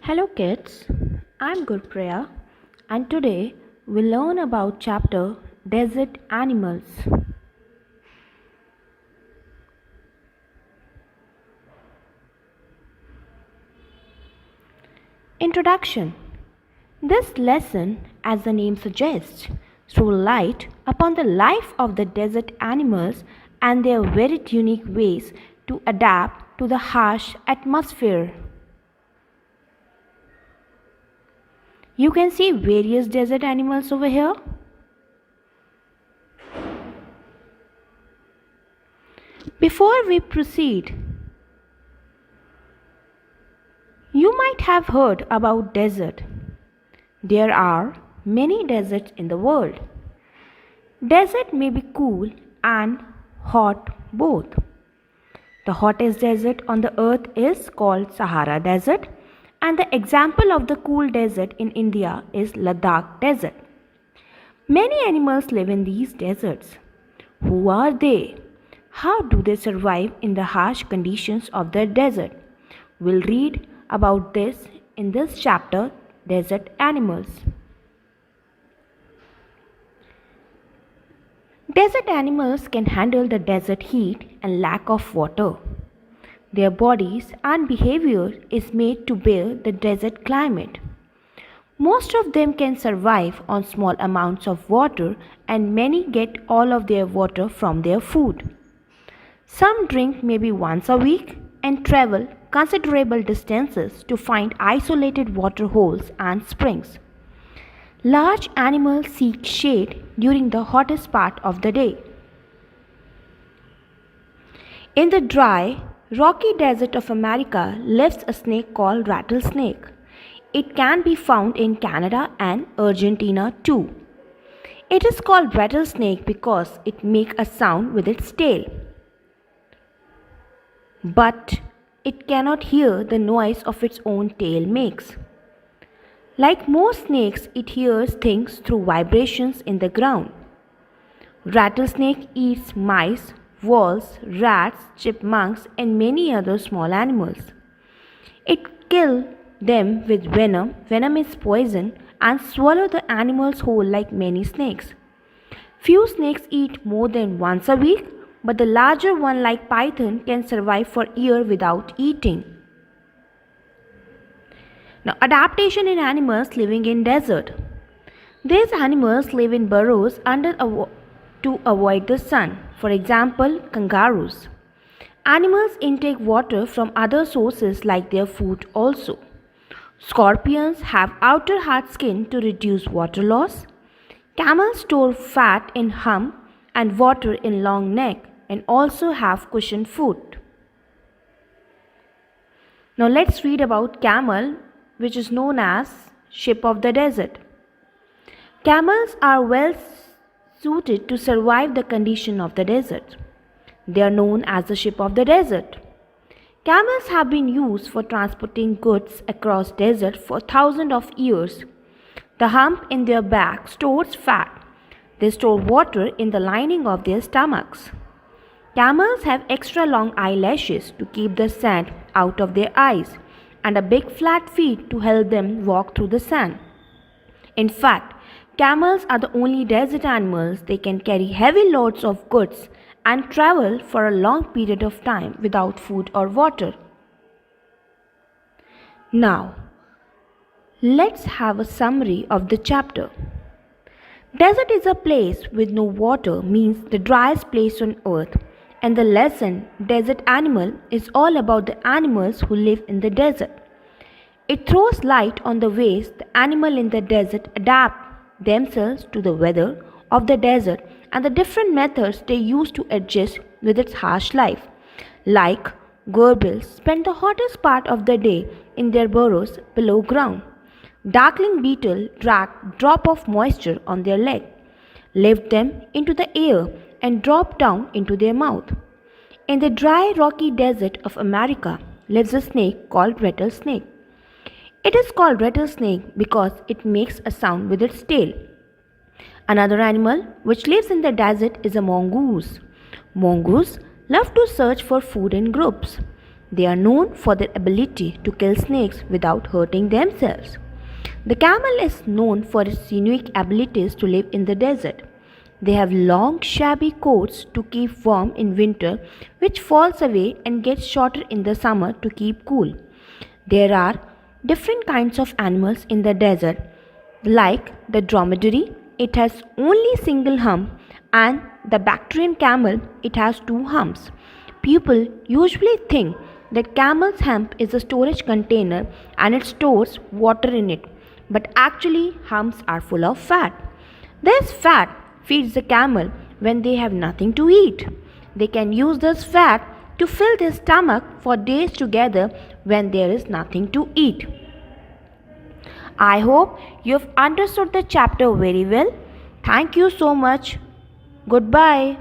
Hello kids, I'm Gurpriya and today we'll learn about chapter Desert Animals. Introduction. This lesson, as the name suggests, throws light upon the life of the desert animals and their very unique ways to adapt to the harsh atmosphere. You can see various desert animals over here. Before we proceed, you might have heard about desert. There are many deserts in the world. Desert may be cool and hot both. The hottest desert on the earth is called Sahara Desert, and the example of the cool desert in India is Ladakh Desert. Many animals live in these deserts. Who are they? How do they survive in the harsh conditions of the desert? We'll read about this in this chapter, Desert Animals. Desert animals can handle the desert heat and lack of water. Their bodies and behavior is made to bear the desert climate. Most of them can survive on small amounts of water and many get all of their water from their food. Some drink maybe once a week and travel considerable distances to find isolated water holes and springs. Large animals seek shade during the hottest part of the day. In the dry, rocky desert of America lives a snake called rattlesnake. It can be found in Canada and Argentina too. It is called rattlesnake because it makes a sound with its tail. But it cannot hear the noise of its own tail makes. Like most snakes, it hears things through vibrations in the ground. Rattlesnake eats mice, voles, rats, chipmunks, and many other small animals. It kills them with venom. Venom is poison and swallow the animals whole like many snakes. Few snakes eat more than once a week, but the larger one like python can survive for a year without eating. Now, adaptation in animals living in desert. These animals live in burrows to avoid the sun. For example, kangaroos. Animals intake water from other sources like their food also. Scorpions have outer hard skin to reduce water loss. Camels store fat in hump and water in long neck and also have cushioned foot. Now let's read about camel, which is known as ship of the desert. Camels are well suited to survive the condition of the desert. They are known as the ship of the desert. Camels have been used for transporting goods across desert for thousands of years. The hump in their back stores fat. They store water in the lining of their stomachs. Camels have extra long eyelashes to keep the sand out of their eyes and a big flat feet to help them walk through the sand. In fact, camels are the only desert animals. They can carry heavy loads of goods and travel for a long period of time without food or water. Now, let's have a summary of the chapter. Desert is a place with no water, means the driest place on earth. And the lesson, Desert Animal, is all about the animals who live in the desert. It throws light on the ways the animals in the desert adapt themselves to the weather of the desert and the different methods they use to adjust with its harsh life. Like gerbils spend the hottest part of the day in their burrows below ground. Darkling beetle drop off moisture on their leg, lift them into the air and drop down into their mouth. In the dry rocky desert of America lives a snake called rattlesnake. It is called rattlesnake because it makes a sound with its tail. Another animal which lives in the desert is a mongoose. Mongoose love to search for food in groups. They are known for their ability to kill snakes without hurting themselves. The camel is known for its unique abilities to live in the desert. They have long, shabby coats to keep warm in winter, which falls away and gets shorter in the summer to keep cool. There are different kinds of animals in the desert, like the dromedary, it has only single hump, and the Bactrian camel, it has two humps. People usually think that camel's hump is a storage container and it stores water in it, but actually humps are full of fat. This fat feeds the camel when they have nothing to eat. They can use this fat to fill their stomach for days together when there is nothing to eat. I hope you have understood the chapter very well. Thank you so much. Goodbye.